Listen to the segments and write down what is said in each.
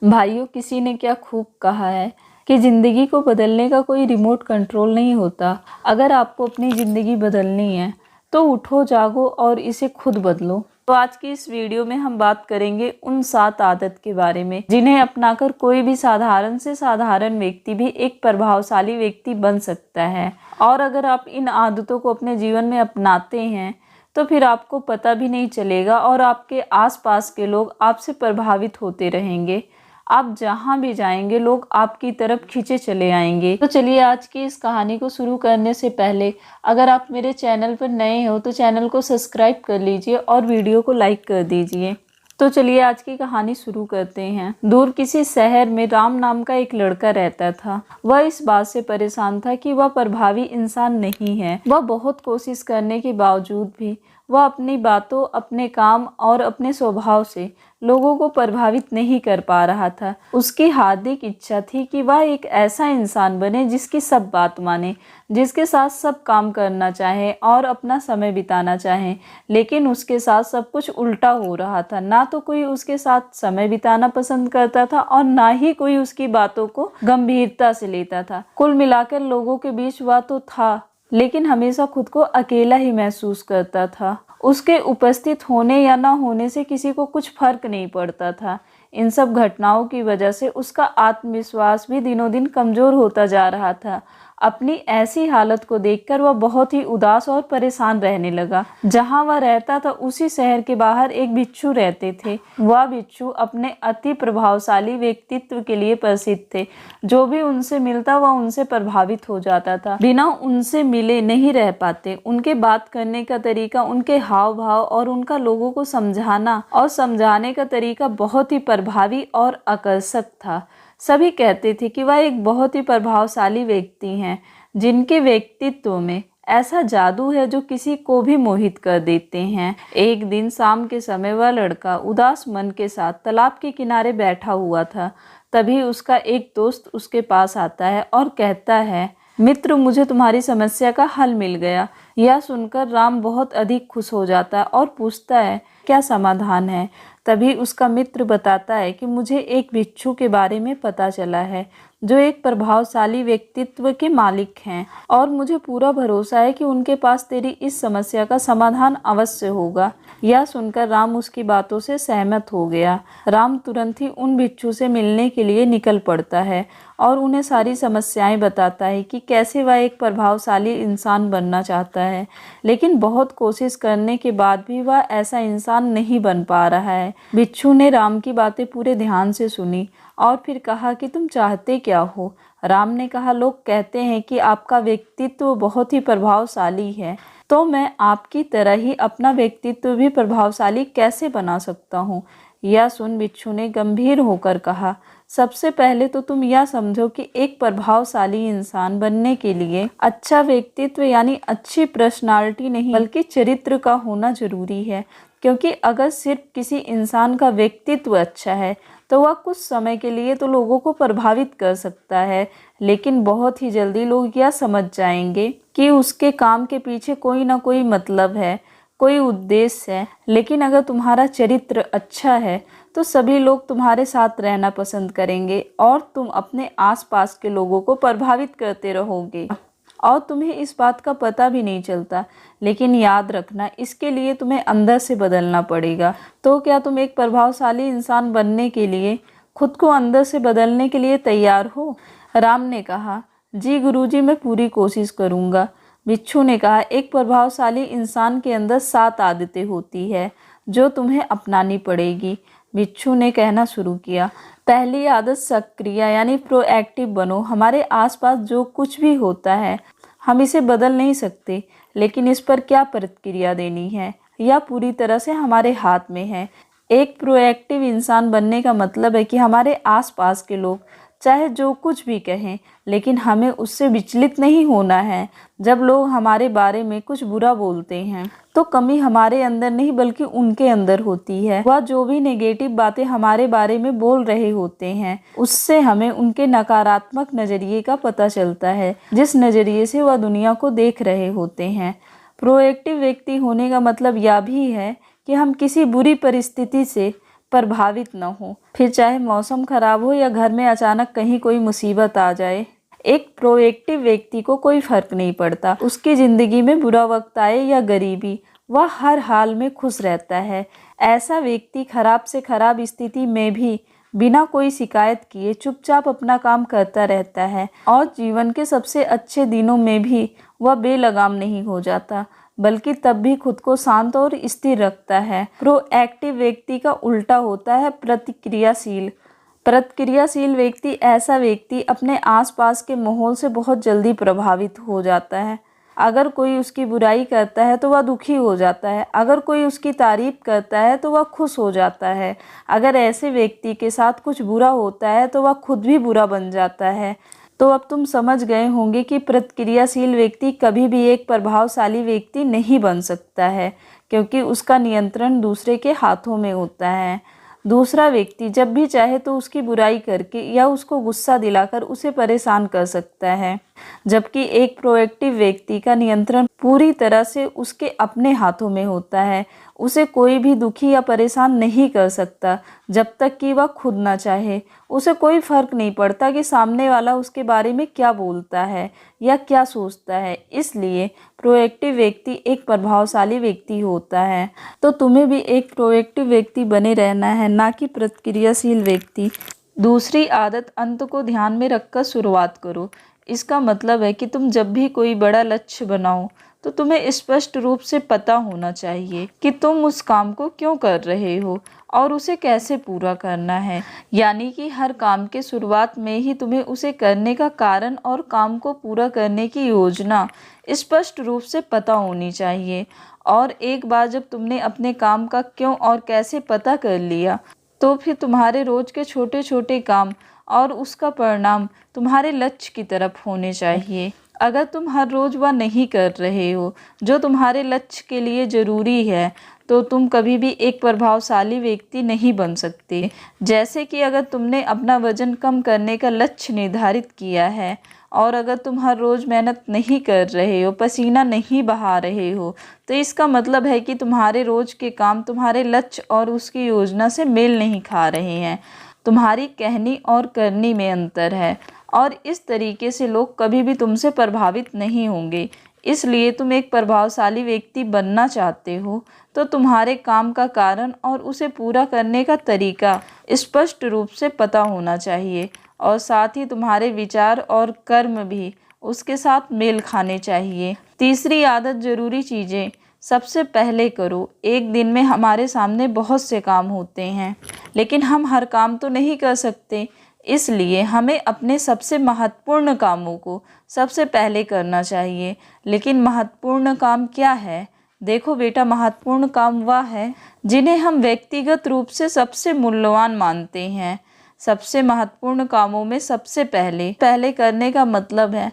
भाइयों, किसी ने क्या खूब कहा है कि ज़िंदगी को बदलने का कोई रिमोट कंट्रोल नहीं होता। अगर आपको अपनी ज़िंदगी बदलनी है तो उठो, जागो और इसे खुद बदलो। तो आज की इस वीडियो में हम बात करेंगे उन 7 आदत के बारे में जिन्हें अपनाकर कोई भी साधारण से साधारण व्यक्ति भी एक प्रभावशाली व्यक्ति बन सकता है। और अगर आप इन आदतों को अपने जीवन में अपनाते हैं तो फिर आपको पता भी नहीं चलेगा और आपके आसपास के लोग आपसे प्रभावित होते रहेंगे। आप जहाँ भी जाएंगे लोग आपकी तरफ खींचे चले आएंगे। तो चलिए आज की इस कहानी को शुरू करने से पहले अगर आप मेरे चैनल पर नए हो तो चैनल को सब्सक्राइब कर लीजिए और वीडियो को लाइक कर दीजिए। तो चलिए आज की कहानी शुरू करते हैं। दूर किसी शहर में राम नाम का एक लड़का रहता था। वह इस बात से परेशान था कि वह प्रभावी इंसान नहीं है। वह बहुत कोशिश करने के बावजूद भी वह अपनी बातों, अपने काम और अपने स्वभाव से लोगों को प्रभावित नहीं कर पा रहा था। उसकी हार्दिक इच्छा थी कि वह एक ऐसा इंसान बने जिसकी सब बात माने, जिसके साथ सब काम करना चाहे और अपना समय बिताना चाहे। लेकिन उसके साथ सब कुछ उल्टा हो रहा था। ना तो कोई उसके साथ समय बिताना पसंद करता था और ना ही कोई उसकी बातों को गंभीरता से लेता था। कुल मिलाकर लोगों के बीच वह तो था, लेकिन हमेशा खुद को अकेला ही महसूस करता था। उसके उपस्थित होने या ना होने से किसी को कुछ फर्क नहीं पड़ता था। इन सब घटनाओं की वजह से उसका आत्मविश्वास भी दिनों दिन कमजोर होता जा रहा था। अपनी ऐसी हालत को देखकर वह बहुत ही उदास और परेशान रहने लगा। जहां वह रहता था उसी शहर के बाहर एक बिच्छू रहते थे। वह बिच्छू अपने अति प्रभावशाली व्यक्तित्व के लिए प्रसिद्ध थे। जो भी उनसे मिलता वह उनसे प्रभावित हो जाता था। बिना उनसे मिले नहीं रह पाते। उनके बात करने का तरीका, उनके हाव भाव और उनका लोगों को समझाना और समझाने का तरीका बहुत ही प्रभावी और आकर्षक था। सभी कहते थे कि वह एक बहुत ही प्रभावशाली व्यक्ति हैं, जिनके व्यक्तित्व में ऐसा जादू है जो किसी को भी मोहित कर देते हैं। एक दिन शाम के समय वह लड़का उदास मन के साथ तालाब के किनारे बैठा हुआ था। तभी उसका एक दोस्त उसके पास आता है और कहता है, मित्र, मुझे तुम्हारी समस्या का हल मिल गया। यह सुनकर राम बहुत अधिक खुश हो जाता है और पूछता है, क्या समाधान है? तभी उसका मित्र बताता है कि मुझे एक बिच्छू के बारे में पता चला है जो एक प्रभावशाली व्यक्तित्व के मालिक हैं और मुझे पूरा भरोसा है कि उनके पास तेरी इस समस्या का समाधान अवश्य होगा। यह सुनकर राम उसकी बातों से सहमत हो गया। राम तुरंत ही उन बिच्छू से मिलने के लिए निकल पड़ता है और उन्हें सारी समस्याएं बताता है कि कैसे वह एक प्रभावशाली इंसान बनना चाहता है, लेकिन बहुत कोशिश करने के बाद भी वह ऐसा इंसान नहीं बन पा रहा है। बिच्छू ने राम की बातें पूरे ध्यान से सुनी और फिर कहा कि तुम चाहते क्या हो? राम ने कहा, लोग कहते हैं कि आपका व्यक्तित्व बहुत ही प्रभावशाली है, तो मैं आपकी तरह ही अपना व्यक्तित्व भी प्रभावशाली कैसे बना सकता हूँ? यह सुन बिच्छू ने गंभीर होकर कहा, सबसे पहले तो तुम यह समझो कि एक प्रभावशाली इंसान बनने के लिए अच्छा व्यक्तित्व यानी अच्छी पर्सनालिटी नहीं बल्कि चरित्र का होना जरूरी है। क्योंकि अगर सिर्फ किसी इंसान का व्यक्तित्व अच्छा है तो वह कुछ समय के लिए तो लोगों को प्रभावित कर सकता है, लेकिन बहुत ही जल्दी लोग यह समझ जाएंगे कि उसके काम के पीछे कोई ना कोई मतलब है, कोई उद्देश्य है। लेकिन अगर तुम्हारा चरित्र अच्छा है तो सभी लोग तुम्हारे साथ रहना पसंद करेंगे और तुम अपने आसपास के लोगों को प्रभावित करते रहोगे और तुम्हें इस बात का पता भी नहीं चलता। लेकिन याद रखना, इसके लिए तुम्हें अंदर से बदलना पड़ेगा। तो क्या तुम एक प्रभावशाली इंसान बनने के लिए खुद को अंदर से बदलने के लिए तैयार हो? राम ने कहा, जी गुरुजी, मैं पूरी कोशिश करूँगा। बिच्छू ने कहा, एक प्रभावशाली इंसान के अंदर 7 आदतें होती है जो तुम्हें अपनानी पड़ेगी। बिच्छू ने कहना शुरू किया, पहली आदत सक्रिय यानी प्रोएक्टिव बनो। हमारे आसपास जो कुछ भी होता है हम इसे बदल नहीं सकते, लेकिन इस पर क्या प्रतिक्रिया देनी है यह पूरी तरह से हमारे हाथ में है। एक प्रोएक्टिव इंसान बनने का मतलब है कि हमारे आसपास के लोग चाहे जो कुछ भी कहें, लेकिन हमें उससे विचलित नहीं होना है। जब लोग हमारे बारे में कुछ बुरा बोलते हैं तो कमी हमारे अंदर नहीं बल्कि उनके अंदर होती है। वह जो भी नेगेटिव बातें हमारे बारे में बोल रहे होते हैं उससे हमें उनके नकारात्मक नज़रिए का पता चलता है, जिस नज़रिए से वह दुनिया को देख रहे होते हैं। प्रोएक्टिव व्यक्ति होने का मतलब यह भी है कि हम किसी बुरी परिस्थिति से प्रभावित न हो, फिर चाहे मौसम खराब हो या घर में अचानक कहीं कोई मुसीबत आ जाए। एक प्रोएक्टिव व्यक्ति को कोई फर्क नहीं पड़ता, उसकी ज़िंदगी में बुरा वक्त आए या गरीबी, वह हर हाल में खुश रहता है। ऐसा व्यक्ति खराब से खराब स्थिति में भी बिना कोई शिकायत किए चुपचाप अपना काम करता रहता है और जीवन के सबसे अच्छे दिनों में भी वह बेलगाम नहीं हो जाता, बल्कि तब भी खुद को शांत और स्थिर रखता है। प्रोएक्टिव व्यक्ति का उल्टा होता है प्रतिक्रियाशील। प्रतिक्रियाशील व्यक्ति ऐसा व्यक्ति अपने आसपास के माहौल से बहुत जल्दी प्रभावित हो जाता है। अगर कोई उसकी बुराई करता है तो वह दुखी हो जाता है, अगर कोई उसकी तारीफ करता है तो वह खुश हो जाता है। अगर ऐसे व्यक्ति के साथ कुछ बुरा होता है तो वह खुद भी बुरा बन जाता है। तो अब तुम समझ गए होंगे कि प्रतिक्रियाशील व्यक्ति कभी भी एक प्रभावशाली व्यक्ति नहीं बन सकता है, क्योंकि उसका नियंत्रण दूसरे के हाथों में होता है। दूसरा व्यक्ति जब भी चाहे तो उसकी बुराई करके या उसको गुस्सा दिलाकर उसे परेशान कर सकता है, जबकि एक प्रोएक्टिव व्यक्ति का नियंत्रण पूरी तरह से उसके अपने हाथों में होता है। उसे कोई भी दुखी या परेशान नहीं कर सकता जब तक कि वह खुद ना चाहे। उसे कोई फर्क नहीं पड़ता कि सामने वाला उसके बारे में क्या बोलता है या क्या सोचता है। इसलिए प्रोएक्टिव व्यक्ति एक प्रभावशाली व्यक्ति होता है। तो तुम्हें भी एक प्रोएक्टिव व्यक्ति बने रहना है, ना कि प्रतिक्रियाशील व्यक्ति। दूसरी आदत, अंत को ध्यान में रखकर शुरुआत करो। इसका मतलब है कि तुम जब भी कोई बड़ा लक्ष्य बनाओ तो तुम्हें स्पष्ट रूप से पता होना चाहिए कि तुम उस काम को क्यों कर रहे हो और उसे कैसे पूरा करना है। यानी कि हर काम के शुरुआत में ही तुम्हें उसे करने का कारण और काम को पूरा करने की योजना स्पष्ट रूप से पता होनी चाहिए। और एक बार जब तुमने अपने काम का क्यों और कैसे पता कर लिया, तो फिर तुम्हारे रोज के छोटे छोटे काम और उसका परिणाम तुम्हारे लक्ष्य की तरफ होने चाहिए। अगर तुम हर रोज़ वह नहीं कर रहे हो जो तुम्हारे लक्ष्य के लिए ज़रूरी है, तो तुम कभी भी एक प्रभावशाली व्यक्ति नहीं बन सकते। जैसे कि अगर तुमने अपना वज़न कम करने का लक्ष्य निर्धारित किया है और अगर तुम हर रोज़ मेहनत नहीं कर रहे हो, पसीना नहीं बहा रहे हो, तो इसका मतलब है कि तुम्हारे रोज़ के काम तुम्हारे लक्ष्य और उसकी योजना से मेल नहीं खा रहे हैं। तुम्हारी कहनी और करनी में अंतर है और इस तरीके से लोग कभी भी तुमसे प्रभावित नहीं होंगे। इसलिए तुम एक प्रभावशाली व्यक्ति बनना चाहते हो तो तुम्हारे काम का कारण और उसे पूरा करने का तरीका स्पष्ट रूप से पता होना चाहिए और साथ ही तुम्हारे विचार और कर्म भी उसके साथ मेल खाने चाहिए। तीसरी आदत, ज़रूरी चीज़ें सबसे पहले करो। एक दिन में हमारे सामने बहुत से काम होते हैं, लेकिन हम हर काम तो नहीं कर सकते। इसलिए हमें अपने सबसे महत्वपूर्ण कामों को सबसे पहले करना चाहिए। लेकिन महत्वपूर्ण काम क्या है? देखो बेटा, महत्वपूर्ण काम वह है जिन्हें हम व्यक्तिगत रूप से सबसे मूल्यवान मानते हैं। सबसे महत्वपूर्ण कामों में सबसे पहले करने का मतलब है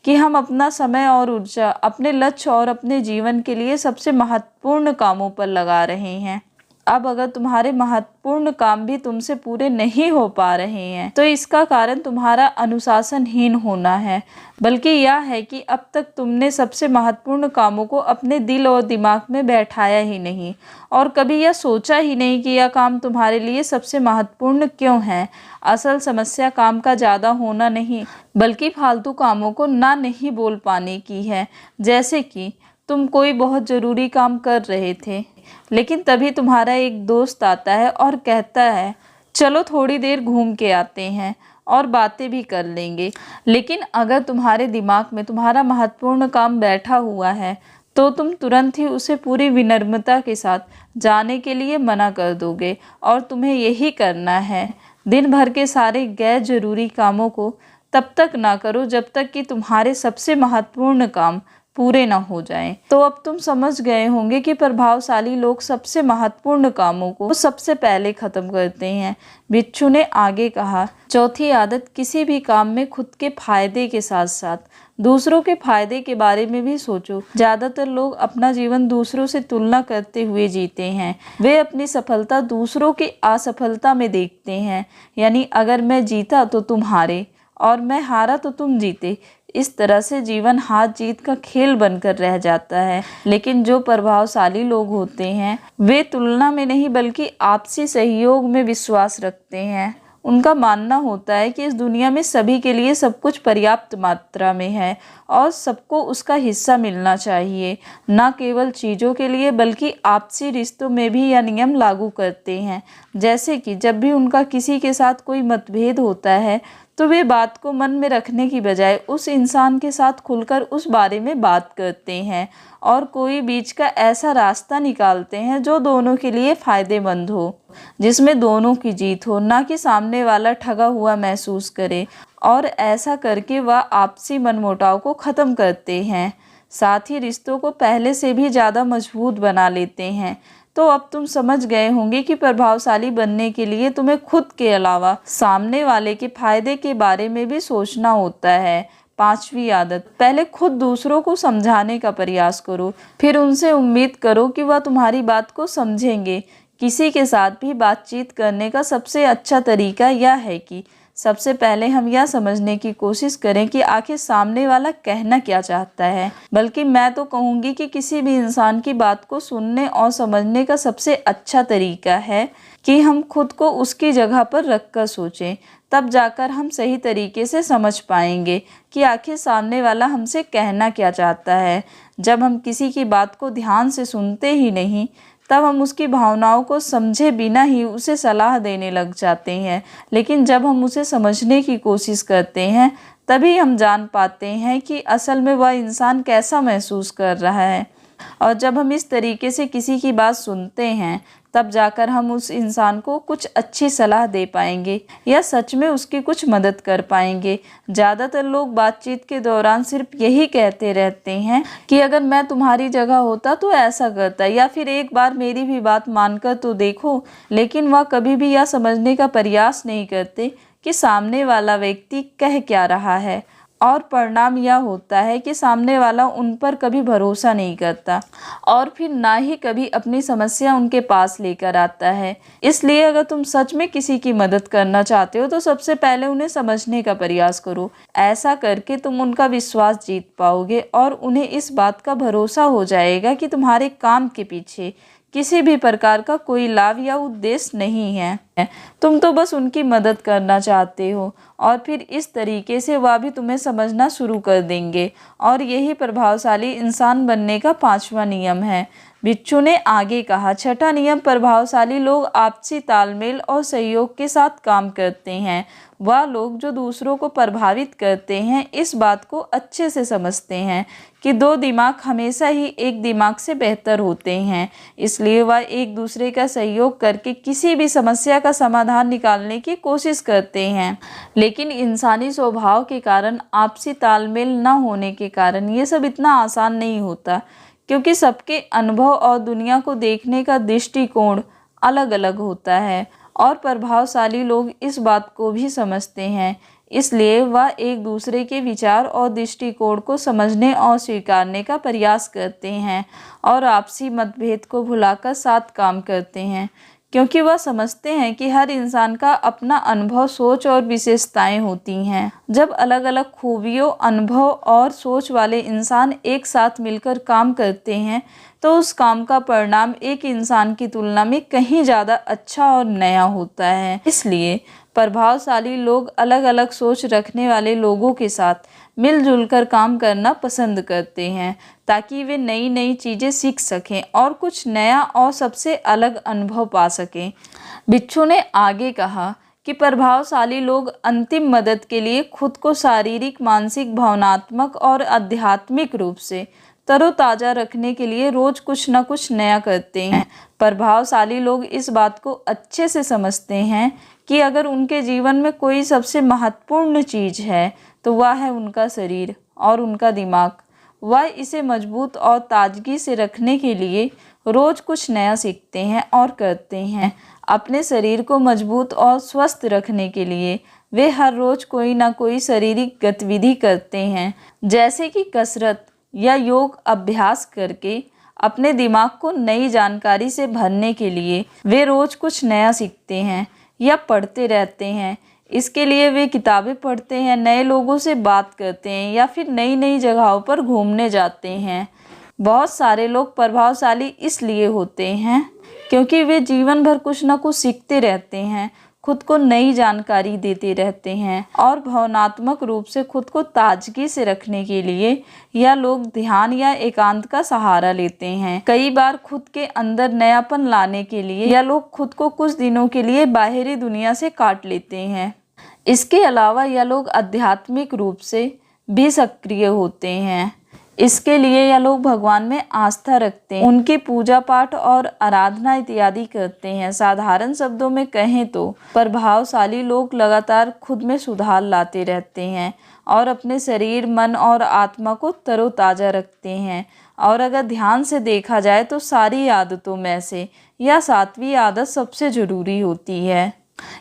कि हम अपना समय और ऊर्जा अपने लक्ष्य और अपने जीवन के लिए सबसे महत्वपूर्ण कामों पर लगा रहे हैं। अब अगर तुम्हारे महत्वपूर्ण काम भी तुमसे पूरे नहीं हो पा रहे हैं, तो इसका कारण तुम्हारा अनुशासनहीन होना है, बल्कि यह है कि अब तक तुमने सबसे महत्वपूर्ण कामों को अपने दिल और दिमाग में बैठाया ही नहीं और कभी यह सोचा ही नहीं कि यह काम तुम्हारे लिए सबसे महत्वपूर्ण क्यों है। असल समस्या काम का ज़्यादा होना नहीं, बल्कि फालतू कामों को ना नहीं बोल पाने की है। जैसे कि तुम कोई बहुत ज़रूरी काम कर रहे थे, लेकिन तभी तुम्हारा एक दोस्त आता है और कहता है चलो थोड़ी देर घूम के आते हैं और बातें भी कर लेंगे। लेकिन अगर तुम्हारे दिमाग में तुम्हारा महत्वपूर्ण काम बैठा हुआ है तो तुम तुरंत ही उसे पूरी विनम्रता के साथ जाने के लिए मना कर दोगे और तुम्हें यही करना है। दिन भर के सारे गैर जरूरी कामों को तब तक ना करो जब तक कि तुम्हारे सबसे महत्वपूर्ण काम पूरे ना हो जाएं। तो अब तुम समझ गए होंगे कि प्रभावशाली लोग सबसे महत्वपूर्ण कामों को सबसे पहले खत्म करते हैं। बिच्छू ने आगे कहा, चौथी आदत, किसी भी काम में खुद के फायदे के साथ साथ दूसरों के फायदे के बारे में भी सोचो। ज्यादातर लोग अपना जीवन दूसरों से तुलना करते हुए जीते हैं। वे अपनी सफलता दूसरों की असफलता में देखते हैं। यानी अगर मैं जीता तो तुम हारे और मैं हारा तो तुम जीते। इस तरह से जीवन हार जीत का खेल बनकर रह जाता है। लेकिन जो प्रभावशाली लोग होते हैं वे तुलना में नहीं बल्कि आपसी सहयोग में विश्वास रखते हैं। उनका मानना होता है कि इस दुनिया में सभी के लिए सब कुछ पर्याप्त मात्रा में है और सबको उसका हिस्सा मिलना चाहिए। न केवल चीज़ों के लिए बल्कि आपसी रिश्तों में भी यह नियम लागू करते हैं। जैसे कि जब भी उनका किसी के साथ कोई मतभेद होता है तो वे बात को मन में रखने की बजाय उस इंसान के साथ खुलकर उस बारे में बात करते हैं और कोई बीच का ऐसा रास्ता निकालते हैं जो दोनों के लिए फ़ायदेमंद हो, जिसमें दोनों की जीत हो, ना कि सामने वाला ठगा हुआ महसूस करे। और ऐसा करके वह आपसी मनमुटाव को ख़त्म करते हैं, साथ ही रिश्तों को पहले से भी ज़्यादा मजबूत बना लेते हैं। तो अब तुम समझ गए होंगे कि प्रभावशाली बनने के लिए तुम्हें खुद के अलावा सामने वाले के फायदे के बारे में भी सोचना होता है। 5वीं आदत, पहले खुद दूसरों को समझाने का प्रयास करो, फिर उनसे उम्मीद करो कि वह तुम्हारी बात को समझेंगे। किसी के साथ भी बातचीत करने का सबसे अच्छा तरीका यह है कि सबसे पहले हम यह समझने की कोशिश करें कि आखिर सामने वाला कहना क्या चाहता है। बल्कि मैं तो कहूँगी कि किसी भी इंसान की बात को सुनने और समझने का सबसे अच्छा तरीका है कि हम खुद को उसकी जगह पर रखकर सोचें। तब जाकर हम सही तरीके से समझ पाएंगे कि आखिर सामने वाला हमसे कहना क्या चाहता है। जब हम किसी की बात को ध्यान से सुनते ही नहीं तब हम उसकी भावनाओं को समझे बिना ही उसे सलाह देने लग जाते हैं। लेकिन जब हम उसे समझने की कोशिश करते हैं तभी हम जान पाते हैं कि असल में वह इंसान कैसा महसूस कर रहा है। और जब हम इस तरीके से किसी की बात सुनते हैं तब जाकर हम उस इंसान को कुछ अच्छी सलाह दे पाएंगे या सच में उसकी कुछ मदद कर पाएंगे। ज़्यादातर लोग बातचीत के दौरान सिर्फ यही कहते रहते हैं कि अगर मैं तुम्हारी जगह होता तो ऐसा करता, या फिर एक बार मेरी भी बात मानकर तो देखो। लेकिन वह कभी भी यह समझने का प्रयास नहीं करते कि सामने वाला व्यक्ति कह क्या रहा है। और परिणाम यह होता है कि सामने वाला उन पर कभी भरोसा नहीं करता और फिर ना ही कभी अपनी समस्या उनके पास लेकर आता है। इसलिए अगर तुम सच में किसी की मदद करना चाहते हो तो सबसे पहले उन्हें समझने का प्रयास करो। ऐसा करके तुम उनका विश्वास जीत पाओगे और उन्हें इस बात का भरोसा हो जाएगा कि तुम्हारे काम के पीछे किसी भी प्रकार का कोई लाभ या उद्देश्य नहीं है, तुम तो बस उनकी मदद करना चाहते हो। और फिर इस तरीके से वह भी तुम्हें समझना शुरू कर देंगे। और यही प्रभावशाली इंसान बनने का 5वां नियम है। बिच्छू ने आगे कहा, 6ठा नियम, प्रभावशाली लोग आपसी तालमेल और सहयोग के साथ काम करते हैं। वह लोग जो दूसरों को प्रभावित करते हैं इस बात को अच्छे से समझते हैं कि 2 दिमाग हमेशा ही एक दिमाग से बेहतर होते हैं। इसलिए वह एक दूसरे का सहयोग करके किसी भी समस्या का समाधान निकालने की कोशिश करते हैं। लेकिन इंसानी स्वभाव के कारण, आपसी तालमेल न होने के कारण ये सब इतना आसान नहीं होता, क्योंकि सबके अनुभव और दुनिया को देखने का दृष्टिकोण अलग अलग होता है। और प्रभावशाली लोग इस बात को भी समझते हैं। इसलिए वह एक दूसरे के विचार और दृष्टिकोण को समझने और स्वीकारने का प्रयास करते हैं और आपसी मतभेद को भुलाकर साथ काम करते हैं, क्योंकि वह समझते हैं कि हर इंसान का अपना अनुभव, सोच और विशेषताएं होती हैं। जब अलग अलग खूबियों, अनुभव और सोच वाले इंसान एक साथ मिलकर काम करते हैं तो उस काम का परिणाम एक इंसान की तुलना में कहीं ज़्यादा अच्छा और नया होता है। इसलिए प्रभावशाली लोग अलग अलग सोच रखने वाले लोगों के साथ मिलजुल कर काम करना पसंद करते हैं, ताकि वे नई नई चीज़ें सीख सकें और कुछ नया और सबसे अलग अनुभव पा सकें। बिच्छू ने आगे कहा कि प्रभावशाली लोग अंतिम मदद के लिए खुद को शारीरिक, मानसिक, भावनात्मक और आध्यात्मिक रूप से तरोताज़ा रखने के लिए रोज़ कुछ न कुछ नया करते हैं। प्रभावशाली लोग इस बात को अच्छे से समझते हैं कि अगर उनके जीवन में कोई सबसे महत्वपूर्ण चीज़ है तो वह है उनका शरीर और उनका दिमाग। वह इसे मजबूत और ताजगी से रखने के लिए रोज़ कुछ नया सीखते हैं और करते हैं। अपने शरीर को मजबूत और स्वस्थ रखने के लिए वे हर रोज़ कोई ना कोई शारीरिक गतिविधि करते हैं, जैसे कि कसरत या योग अभ्यास करके अपने दिमाग को नई जानकारी से भरने के लिए वे रोज़ कुछ नया सीखते हैं या पढ़ते रहते हैं। इसके लिए वे किताबें पढ़ते हैं, नए लोगों से बात करते हैं या फिर नई नई जगहों पर घूमने जाते हैं। बहुत सारे लोग प्रभावशाली इसलिए होते हैं क्योंकि वे जीवन भर कुछ न कुछ सीखते रहते हैं, खुद को नई जानकारी देते रहते हैं और भावनात्मक रूप से खुद को ताजगी से रखने के लिए यह लोग ध्यान या एकांत का सहारा लेते हैं। कई बार खुद के अंदर नयापन लाने के लिए यह लोग खुद को कुछ दिनों के लिए बाहरी दुनिया से काट लेते हैं। इसके अलावा यह लोग आध्यात्मिक रूप से भी सक्रिय होते हैं। इसके लिए यह लोग भगवान में आस्था रखते हैं, उनकी पूजा पाठ और आराधना इत्यादि करते हैं। साधारण शब्दों में कहें तो प्रभावशाली लोग लगातार खुद में सुधार लाते रहते हैं और अपने शरीर, मन और आत्मा को तरोताज़ा रखते हैं। और अगर ध्यान से देखा जाए तो सारी आदतों में से यह 7वीं आदत सबसे ज़रूरी होती है,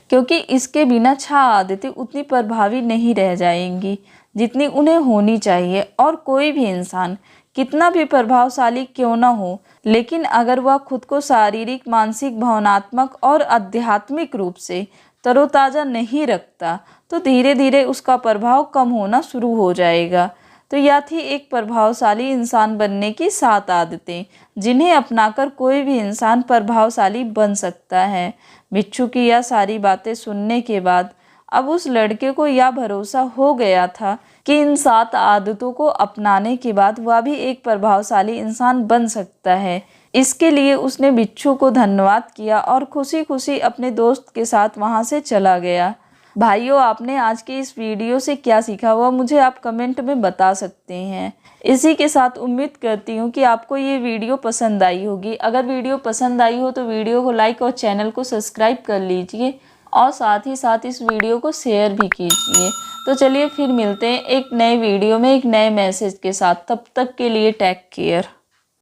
क्योंकि इसके बिना 6 आदतें उतनी प्रभावी नहीं रह जाएंगी जितनी उन्हें होनी चाहिए। और कोई भी इंसान कितना भी प्रभावशाली क्यों न हो, लेकिन अगर वह खुद को शारीरिक, मानसिक, भावनात्मक और आध्यात्मिक रूप से तरोताज़ा नहीं रखता तो धीरे धीरे उसका प्रभाव कम होना शुरू हो जाएगा। तो यह थी एक प्रभावशाली इंसान बनने की 7 आदतें, जिन्हें अपनाकर कोई भी इंसान प्रभावशाली बन सकता है। बिच्छू की यह सारी बातें सुनने के बाद अब उस लड़के को यह भरोसा हो गया था कि इन 7 आदतों को अपनाने के बाद वह भी एक प्रभावशाली इंसान बन सकता है। इसके लिए उसने बिच्छू को धन्यवाद किया और खुशी खुशी अपने दोस्त के साथ वहां से चला गया। भाइयों, आपने आज की इस वीडियो से क्या सीखा वह मुझे आप कमेंट में बता सकते हैं। इसी के साथ उम्मीद करती हूँ कि आपको ये वीडियो पसंद आई होगी। अगर वीडियो पसंद आई हो तो वीडियो को लाइक और चैनल को सब्सक्राइब कर लीजिए और साथ ही साथ इस वीडियो को शेयर भी कीजिए। तो चलिए फिर मिलते हैं एक नए वीडियो में एक नए मैसेज के साथ। तब तक के लिए टेक केयर।